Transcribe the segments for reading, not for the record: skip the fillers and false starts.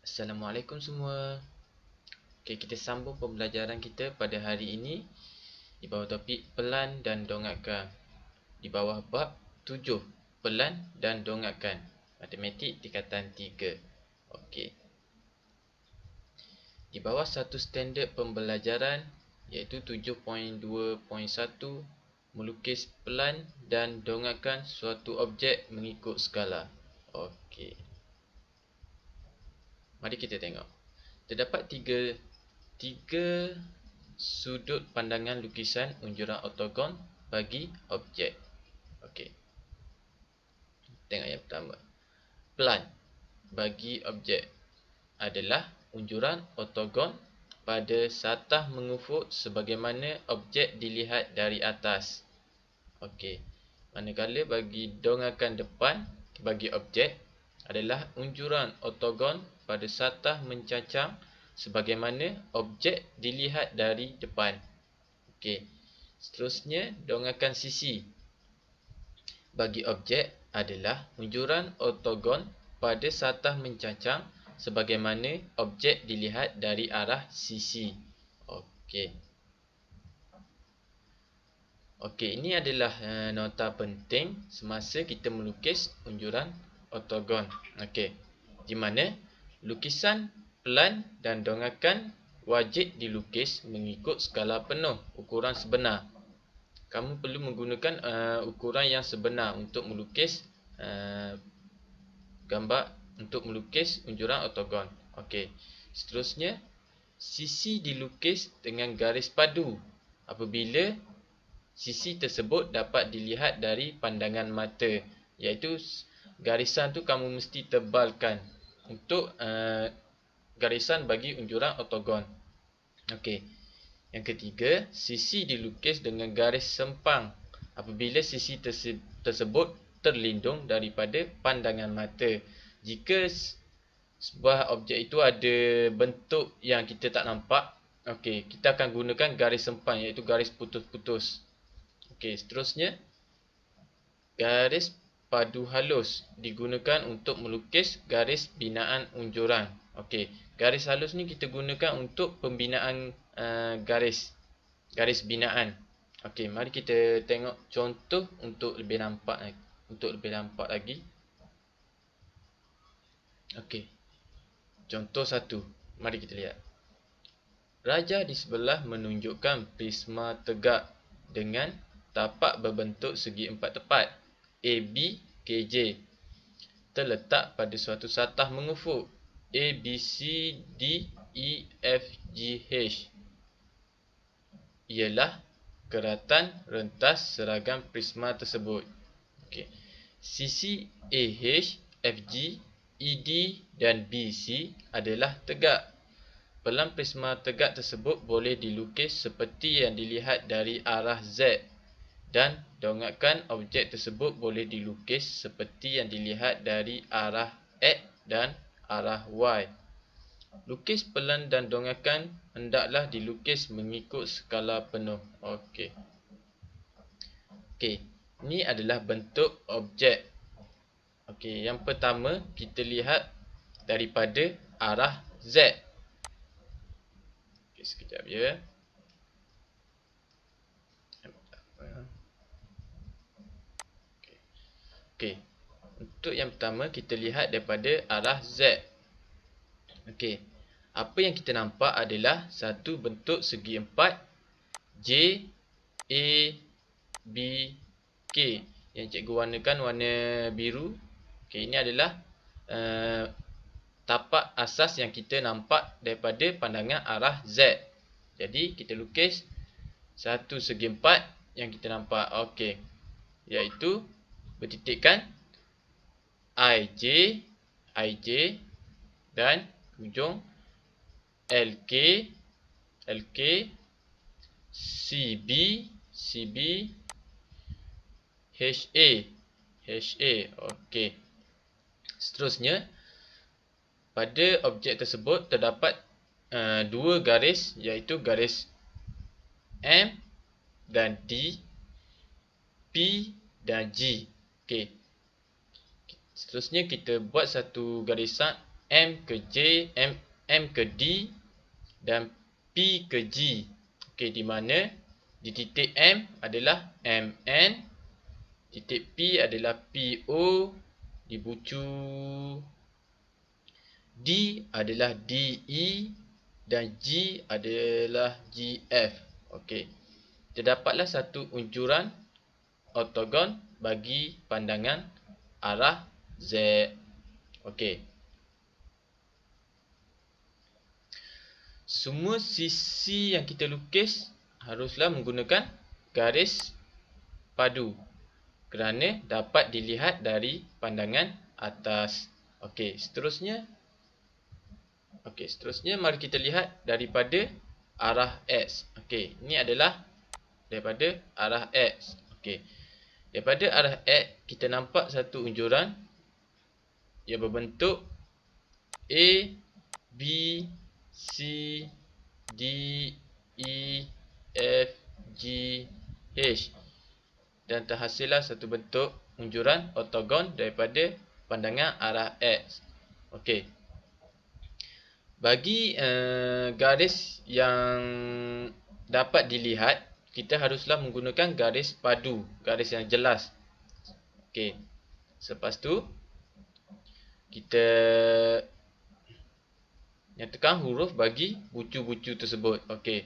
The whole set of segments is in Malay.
Assalamualaikum semua. Okey, kita sambung pembelajaran kita pada hari ini di bawah topik pelan dan dongakkan. Di bawah bab 7, pelan dan dongakkan. Matematik tingkatan 3. Okey. Di bawah satu standard pembelajaran iaitu 7.2.1, melukis pelan dan dongakkan suatu objek mengikut skala. Okey. Mari kita tengok. Terdapat tiga sudut pandangan lukisan unjuran ortogon bagi objek. Okey. Tengok yang pertama. Pelan bagi objek adalah unjuran ortogon pada satah mengufuk sebagaimana objek dilihat dari atas. Okey. Manakala bagi dongakkan depan bagi objek adalah unjuran ortogon pada satah mencacang sebagaimana objek dilihat dari depan. Okey. Seterusnya, dongakkan sisi bagi objek adalah unjuran ortogon pada satah mencacang sebagaimana objek dilihat dari arah sisi. Okey. Okey, ini adalah nota penting semasa kita melukis unjuran ortogon. Okey. Di mana lukisan pelan dan dongakkan wajib dilukis mengikut skala penuh ukuran sebenar. Kamu perlu menggunakan ukuran yang sebenar untuk melukis gambar, untuk melukis unjuran ortogon. Okey. Seterusnya, sisi dilukis dengan garis padu apabila sisi tersebut dapat dilihat dari pandangan mata, iaitu garisan tu kamu mesti tebalkan untuk garisan bagi unjuran ortogon. Okey. Yang ketiga, sisi dilukis dengan garis sempang apabila sisi tersebut terlindung daripada pandangan mata. Jika sebuah objek itu ada bentuk yang kita tak nampak, okey, kita akan gunakan garis sempang iaitu garis putus-putus. Okey, seterusnya, garis padu halus digunakan untuk melukis garis binaan unjuran. Okey, garis halus ni kita gunakan untuk pembinaan garis binaan. Okey, mari kita tengok contoh untuk lebih nampak lagi. Okey. Contoh 1. Mari kita lihat. Raja di sebelah menunjukkan prisma tegak dengan tapak berbentuk segi empat tepat ABKJ terletak pada suatu satah mengufuk ABCDEFGH ialah keratan rentas seragam prisma tersebut. Okey. Sisi AH, FG, ED dan BC adalah tegak. Pelan prisma tegak tersebut boleh dilukis seperti yang dilihat dari arah Z dan dongakkan objek tersebut boleh dilukis seperti yang dilihat dari arah X dan arah Y. Lukis pelan dan dongakkan hendaklah dilukis mengikut skala penuh. Okey. Okey, ini adalah bentuk objek. Okey, yang pertama kita lihat daripada arah Z. Okey, sekejap ya. Okey. Untuk yang pertama kita lihat daripada arah Z. Okey. Apa yang kita nampak adalah satu bentuk segi empat J A B K yang cikgu warnakan warna biru. Okey, ini adalah tapak asas yang kita nampak daripada pandangan arah Z. Jadi kita lukis satu segi empat yang kita nampak. Okey. Iaitu bertitikkan IJ dan hujung LK CB HA. Okey. Seterusnya, pada objek tersebut terdapat dua garis iaitu garis M dan D, P dan G. Okey. Seterusnya kita buat satu garisan M ke J, M ke D dan P ke G. Okey, di mana di titik M adalah MN, titik P adalah PO, di bucu D adalah DE dan G adalah GF. Okey. Terdapatlah satu unjuran ortogon bagi pandangan arah Z. Okey. Semua sisi yang kita lukis haruslah menggunakan garis padu kerana dapat dilihat dari pandangan atas. Okey, seterusnya mari kita lihat daripada arah X. Okey, ini adalah daripada arah X. Okey. Daripada arah X kita nampak satu unjuran yang berbentuk A, B, C, D, E, F, G, H dan terhasillah satu bentuk unjuran ortogon daripada pandangan arah X. Okey. Bagi garis yang dapat dilihat, kita haruslah menggunakan garis padu, garis yang jelas. Okey. Selepas tu kita nyatakan huruf bagi bucu-bucu tersebut. Okey.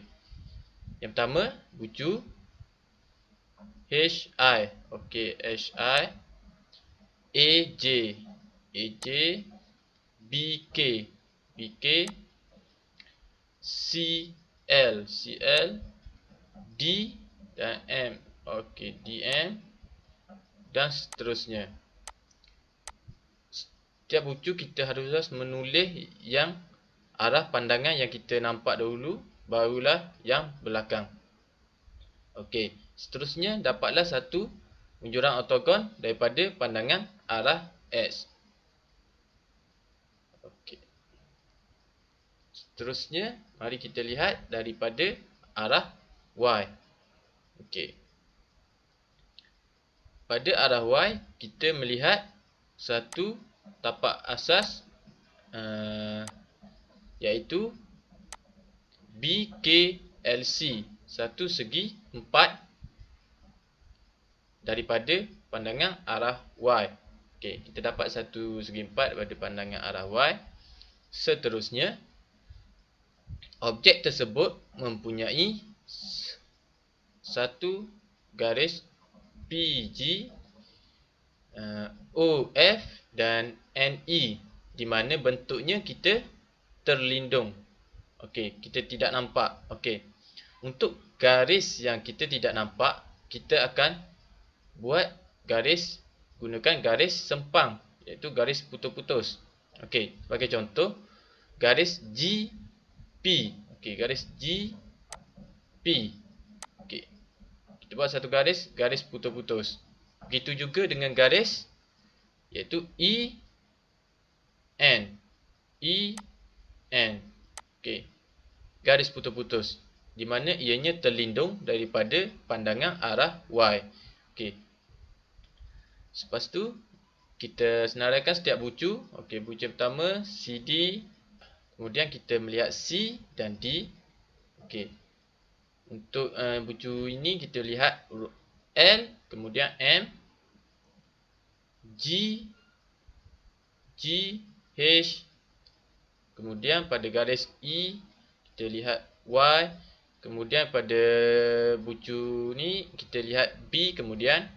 Yang pertama, bucu HI. Okey, HI. AJ. AJ. BK. BK. CL. CL. D dan M. Okey, DM dan seterusnya. Setiap bucu kita haruslah menulis yang arah pandangan yang kita nampak dahulu, barulah yang belakang. Okey, seterusnya dapatlah satu unjuran ortogon daripada pandangan arah X. Okey. Seterusnya, mari kita lihat daripada arah Y. Okey. Pada arah Y, kita melihat satu tapak asas iaitu BKLC, satu segi 4 daripada pandangan arah Y. Okey, kita dapat satu segi 4 daripada pandangan arah Y. Seterusnya, objek tersebut mempunyai satu garis PG, OF dan NE di mana bentuknya kita terlindung. Okey, kita tidak nampak. Okey. Untuk garis yang kita tidak nampak, kita akan buat garis, gunakan garis sempang iaitu garis putus-putus. Okey, sebagai contoh garis GP. Okey, garis GP. Okey. Kita buat satu garis, garis putus-putus. Begitu juga dengan garis iaitu EN. EN. Okey. Garis putus-putus di mana ianya terlindung daripada pandangan arah Y. Okey. Selepas tu kita senaraikan setiap bucu. Okey, bucu pertama CD, kemudian kita melihat C dan D. Okey. Untuk bucu ini kita lihat L, kemudian M, G, H, kemudian pada garis E kita lihat Y, kemudian pada bucu ni kita lihat B, kemudian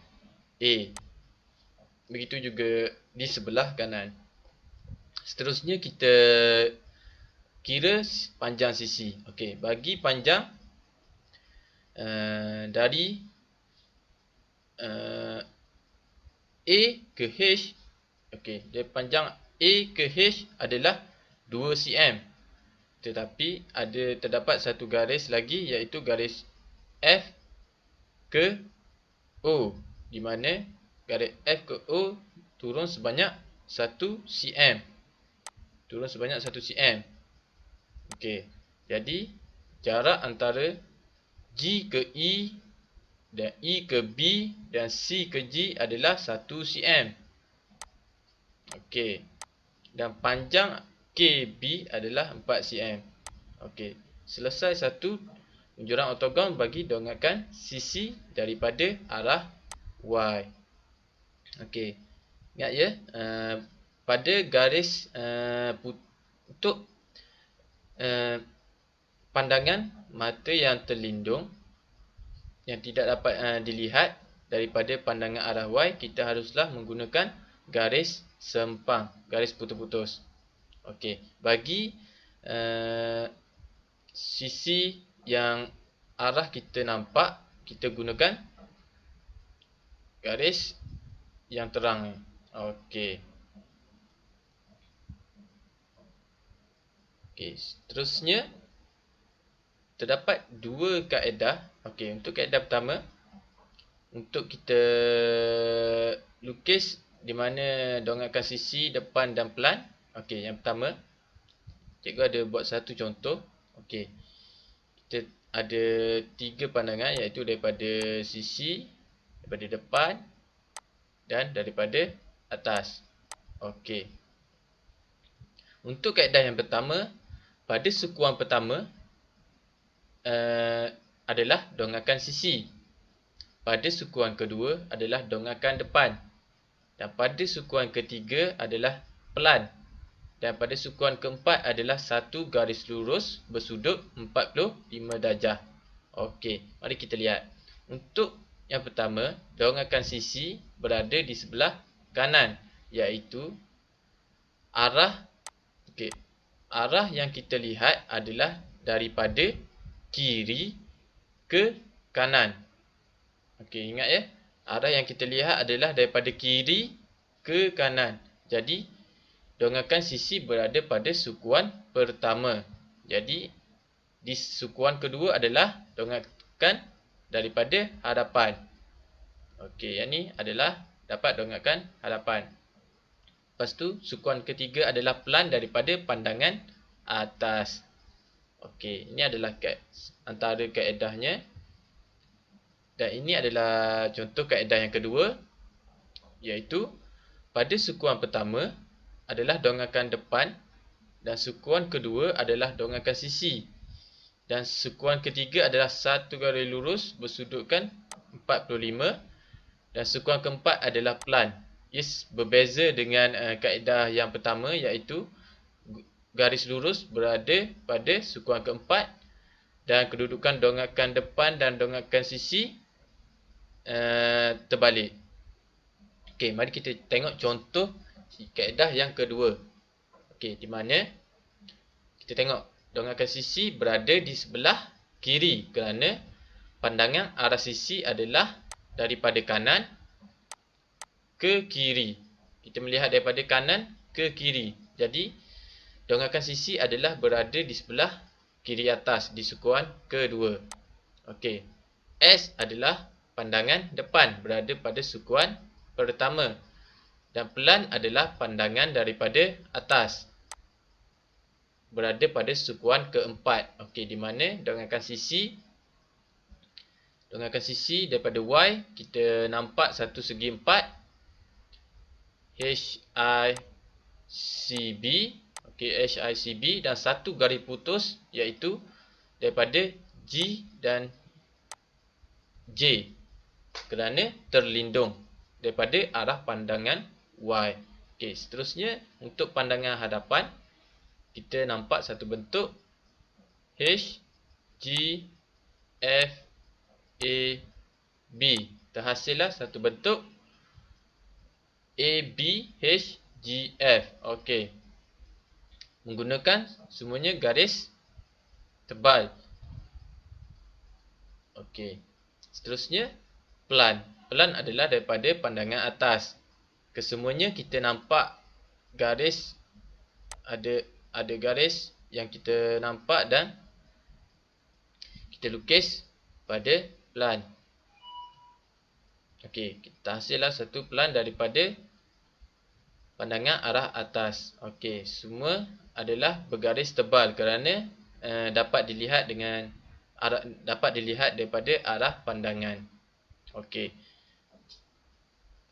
A. Begitu juga di sebelah kanan. Seterusnya kita kira panjang sisi. Okey, bagi panjang dari A ke H. Okey, dari panjang A ke H adalah 2 cm. Tetapi terdapat satu garis lagi iaitu garis F ke O di mana garis F ke O turun sebanyak 1 cm. Turun sebanyak 1 cm. Okey. Jadi jarak antara G ke E dan E ke B dan C ke G adalah 1 cm. Okey. Dan panjang KB adalah 4 cm. Okey. Selesai satu luncuran ortogon bagi dongakkan sisi daripada arah Y. Okey. Ingat ya, pada garis untuk pandangan mata yang terlindung yang tidak dapat dilihat daripada pandangan arah Y, kita haruslah menggunakan garis sempang, garis putus-putus. Okey, bagi sisi yang arah kita nampak, kita gunakan garis yang terang. Okey. Okey, seterusnya terdapat dua kaedah. Okey, untuk kaedah pertama, untuk kita lukis di mana dongakkan sisi depan dan pelan. Okey, yang pertama, cikgu ada buat satu contoh. Okey, kita ada tiga pandangan, iaitu daripada sisi, daripada depan dan daripada atas. Okey, untuk kaedah yang pertama, pada sukuan pertama adalah dongakkan sisi. Pada sukuan kedua adalah dongakkan depan. Dan pada sukuan ketiga adalah pelan. Dan pada sukuan keempat adalah satu garis lurus bersudut 45 darjah. Okey, mari kita lihat. Untuk yang pertama, dongakkan sisi berada di sebelah kanan, iaitu arah arah yang kita lihat adalah daripada kiri ke kanan. Okey, ingat ya. Arah yang kita lihat adalah daripada kiri ke kanan. Jadi, dongakkan sisi berada pada sukuan pertama. Jadi, di sukuan kedua adalah dongakkan daripada hadapan. Okey, yang ni adalah dapat dongakkan hadapan. Lepas tu, sukuan ketiga adalah pelan daripada pandangan atas. Okey, ini adalah antara kaedahnya. Dan ini adalah contoh kaedah yang kedua, iaitu pada sukuan pertama adalah dongakkan depan dan sukuan kedua adalah dongakkan sisi. Dan sukuan ketiga adalah satu garis lurus bersudutkan 45 dan sukuan keempat adalah pelan. Yes, berbeza dengan kaedah yang pertama, iaitu garis lurus berada pada sukuan keempat dan kedudukan dongakkan depan dan dongakkan sisi terbalik. Okey, mari kita tengok contoh kaedah yang kedua. Okey, di mana kita tengok dongakkan sisi berada di sebelah kiri kerana pandangan arah sisi adalah daripada kanan ke kiri. Kita melihat daripada kanan ke kiri. Jadi, dongakkan sisi adalah berada di sebelah kiri atas di sukuan kedua. Okey. S adalah pandangan depan berada pada sukuan pertama. Dan pelan adalah pandangan daripada atas berada pada sukuan keempat. Okey, di mana dongakkan sisi daripada Y kita nampak satu segi empat, HICB. Okey, HICB dan satu garis putus, iaitu daripada G dan J kerana terlindung daripada arah pandangan Y. Okey, seterusnya untuk pandangan hadapan kita nampak satu bentuk H, G, F, A, B. Terhasillah satu bentuk A, B, H, G, F. Okey. Menggunakan semuanya garis tebal. Okey. Seterusnya pelan. Pelan adalah daripada pandangan atas. Kesemuanya kita nampak garis, ada garis yang kita nampak dan kita lukis pada pelan. Okey, kita hasillah satu pelan daripada pandangan arah atas. Okey, semua adalah bergaris tebal kerana dapat dilihat daripada arah pandangan. Okey.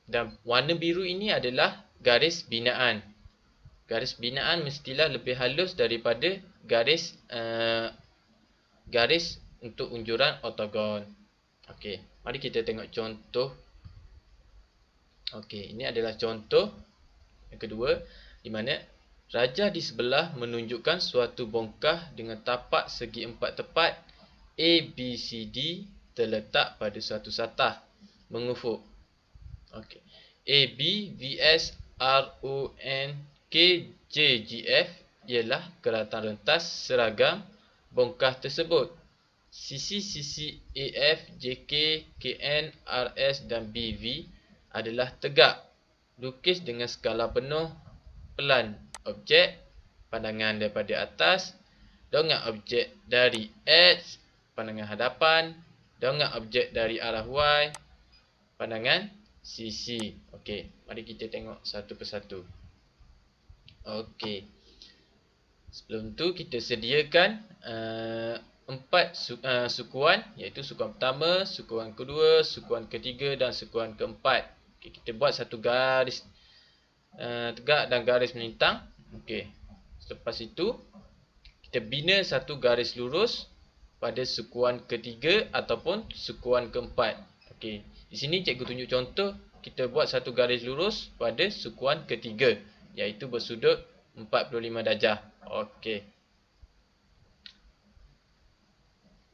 Dan warna biru ini adalah garis binaan. garis binaan mestilah lebih halus daripada garis garis untuk unjuran ortogon. Okey, mari kita tengok contoh. Okey, ini adalah contoh yang kedua di mana rajah di sebelah menunjukkan suatu bongkah dengan tapak segi empat tepat ABCD terletak pada suatu satah mengufuk. Okey. AB, VS, RON, KJGF ialah keratan rentas seragam bongkah tersebut. Sisi-sisi AF, JK, KN, RS dan BV adalah tegak. Lukis dengan skala penuh pelan objek, pandangan daripada atas, dongak objek dari X, pandangan hadapan, dongak objek dari arah Y, pandangan sisi. Okey, mari kita tengok satu persatu. Okey. Sebelum tu kita sediakan 4 sukuan, iaitu sukuan pertama, sukuan kedua, sukuan ketiga dan sukuan keempat. Okey, kita buat satu garis tegak dan garis melintang. Okey. Selepas itu kita bina satu garis lurus pada sukuan ketiga ataupun sukuan keempat. Okey. Di sini cikgu tunjuk contoh kita buat satu garis lurus pada sukuan ketiga, iaitu bersudut 45 darjah. Okey.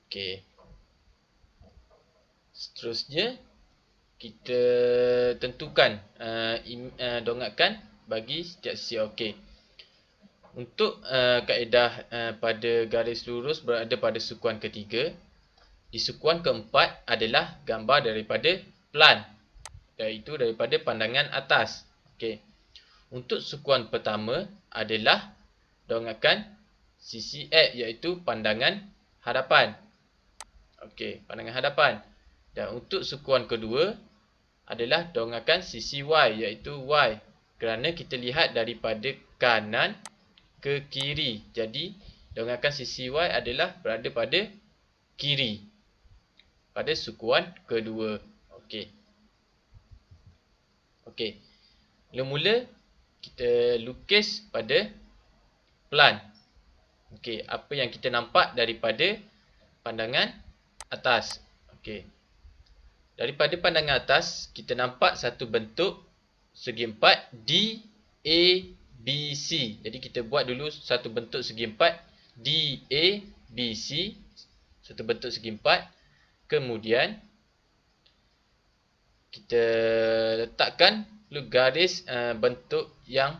Okey. Seterusnya kita tentukan dongakan bagi setiap sisi. Okey. Untuk kaedah pada garis lurus berada pada sukuan ketiga, di sukuan keempat adalah gambar daripada plan, iaitu daripada pandangan atas. Okey. Untuk sukuan pertama adalah dongakan sisi X, iaitu pandangan hadapan. Okey, pandangan hadapan. Dan untuk sukuan kedua adalah dongakan sisi Y, iaitu Y. Kerana kita lihat daripada kanan ke kiri. Jadi, dongakan sisi Y adalah berada pada kiri pada sukuan kedua. Okey. Okey. Mula-mula kita lukis pada plan. Okey, apa yang kita nampak daripada pandangan atas. Okey. Daripada pandangan atas, kita nampak satu bentuk segi empat DABC. Jadi kita buat dulu satu bentuk segi empat DABC, satu bentuk segi empat. Kemudian kita letakkan dulu garis bentuk yang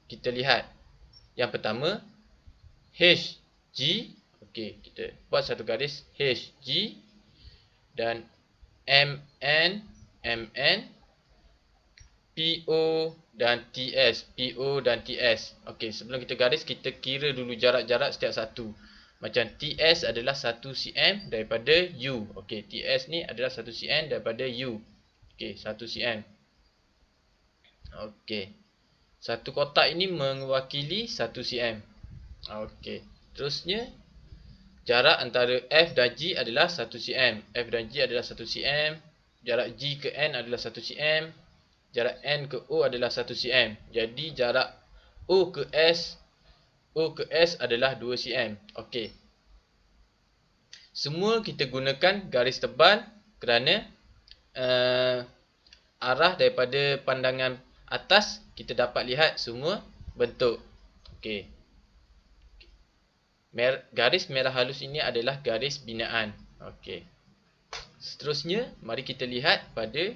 kita lihat. Yang pertama HG. Okey, kita buat satu garis HG dan MN, PO dan TS, PO dan TS. Okey, sebelum kita garis, kita kira dulu jarak-jarak setiap satu. Macam TS adalah 1 cm daripada U. Okey, TS ni adalah 1 cm daripada U. Okey, 1 cm. Okey. Satu kotak ini mewakili 1 cm. Okey. Terusnya, jarak antara F dan G adalah 1 cm. F dan G adalah 1 cm. Jarak G ke N adalah 1 cm. Jarak N ke O adalah 1 cm. Jadi, jarak O ke S adalah 2 cm. Okey. Semua kita gunakan garis tebal kerana arah daripada pandangan atas kita dapat lihat semua bentuk. Okey. Garis merah halus ini adalah garis binaan. Okey. Seterusnya, mari kita lihat pada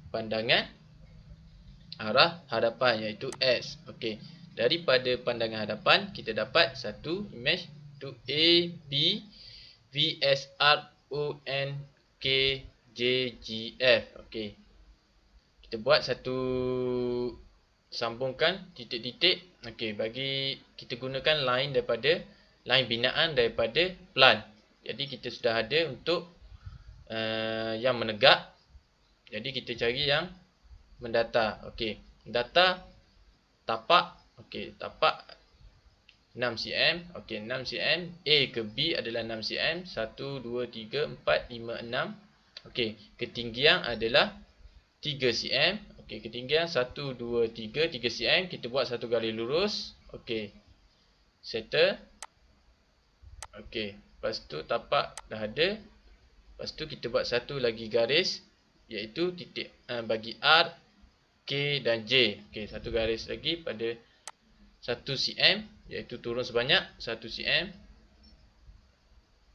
pandangan arah hadapan, iaitu X. Okey. Daripada pandangan hadapan, kita dapat satu image tu A, B, V, S, R, O, N, K, J, G, F. Okey. Kita buat satu sambungkan titik-titik. Okey, bagi kita gunakan line binaan daripada plan. Jadi kita sudah ada untuk yang menegak. Jadi kita cari yang mendatar. Okey, data tapak. Okey, tapak 6 cm. Okey, 6 cm. A ke B adalah 6 cm. 1, 2, 3, 4, 5, 6. Okey, ketinggian adalah 3 cm. Okey, ketinggian 1, 2, 3 cm. Kita buat satu garis lurus. Okey. Settle. Okey. Lepas tu tapak dah ada. Lepas tu kita buat satu lagi garis, iaitu titik bagi R, K dan J. Okey, satu garis lagi pada 1 cm, iaitu turun sebanyak 1 cm.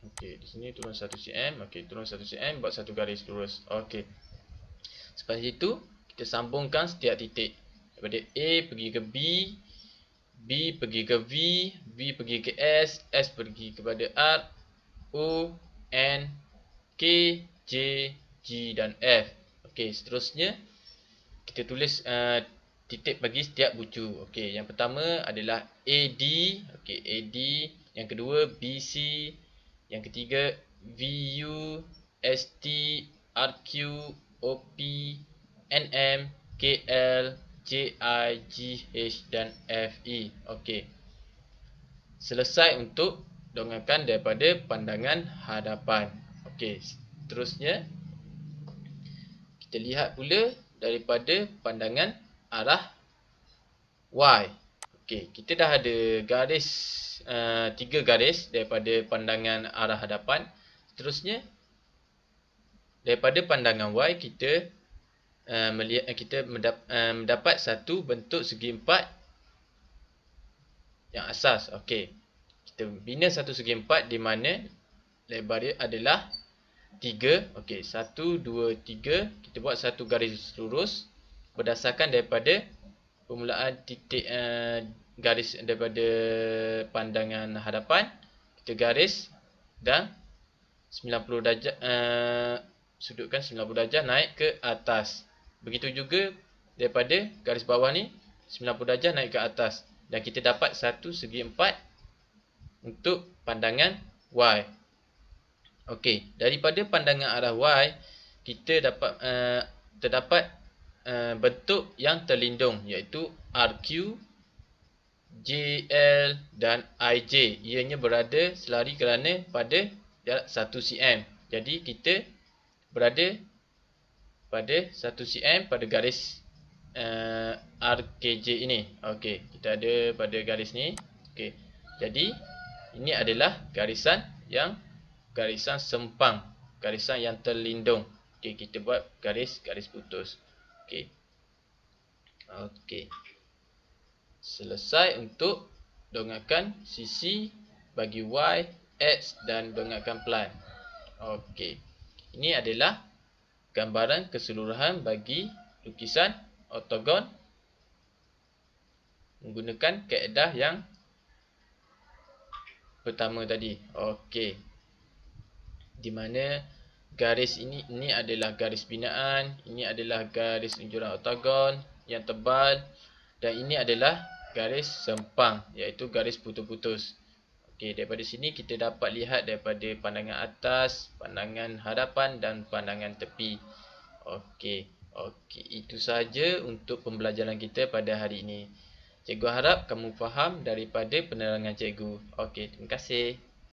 Okey, di sini turun 1 cm. Okey, turun 1 cm, buat satu garis lurus. Okey. Selepas itu, kita sambungkan setiap titik. Daripada A pergi ke B, B pergi ke V, V pergi ke S pergi kepada R, O, N, K, J, G dan F. Okey, seterusnya kita tulis titik bagi setiap bucu. Okey, yang pertama adalah AD. Okey, AD. Yang kedua BC. Yang ketiga VU, ST, RQ, OP, NM, KL, JI, GH dan FE. Okey. Selesai untuk dongangkan daripada pandangan hadapan. Okey, seterusnya kita lihat pula daripada pandangan arah Y. Okey, kita dah ada garis 3 garis daripada pandangan arah hadapan. Seterusnya daripada pandangan Y kita mendapat satu bentuk segi empat yang asas. Okey. Kita bina satu segi empat di mana lebar dia adalah 3. Okey, 1, 2, 3. Kita buat satu garis lurus berdasarkan daripada permulaan titik garis daripada pandangan hadapan. Kita garis dan 90 darjah sudutkan 90 darjah naik ke atas. Begitu juga daripada garis bawah ni 90 darjah naik ke atas. Dan kita dapat satu segi empat untuk pandangan Y. Okey, daripada pandangan arah Y kita dapat terdapat bentuk yang terlindung, iaitu RQ, JL dan IJ. Ianya berada selari kerana pada jarak 1 cm. Jadi kita berada pada 1 cm pada garis RKJ ini. Okey, kita ada pada garis ni. Okey. Jadi ini adalah garisan sempang, garisan yang terlindung. Okey, kita buat garis putus. Okey. Okey. Selesai untuk dongangkan sisi bagi Y, X dan dongangkan pelan. Okey. Ini adalah gambaran keseluruhan bagi lukisan oktogon menggunakan kaedah yang pertama tadi. Okey. Di mana garis ini adalah garis binaan, ini adalah garis unjuran oktogon yang tebal dan ini adalah garis sempang, iaitu garis putus-putus. Okey, daripada sini kita dapat lihat daripada pandangan atas, pandangan hadapan dan pandangan tepi. Okey, itu sahaja untuk pembelajaran kita pada hari ini. Cikgu harap kamu faham daripada penerangan cikgu. Okey, terima kasih.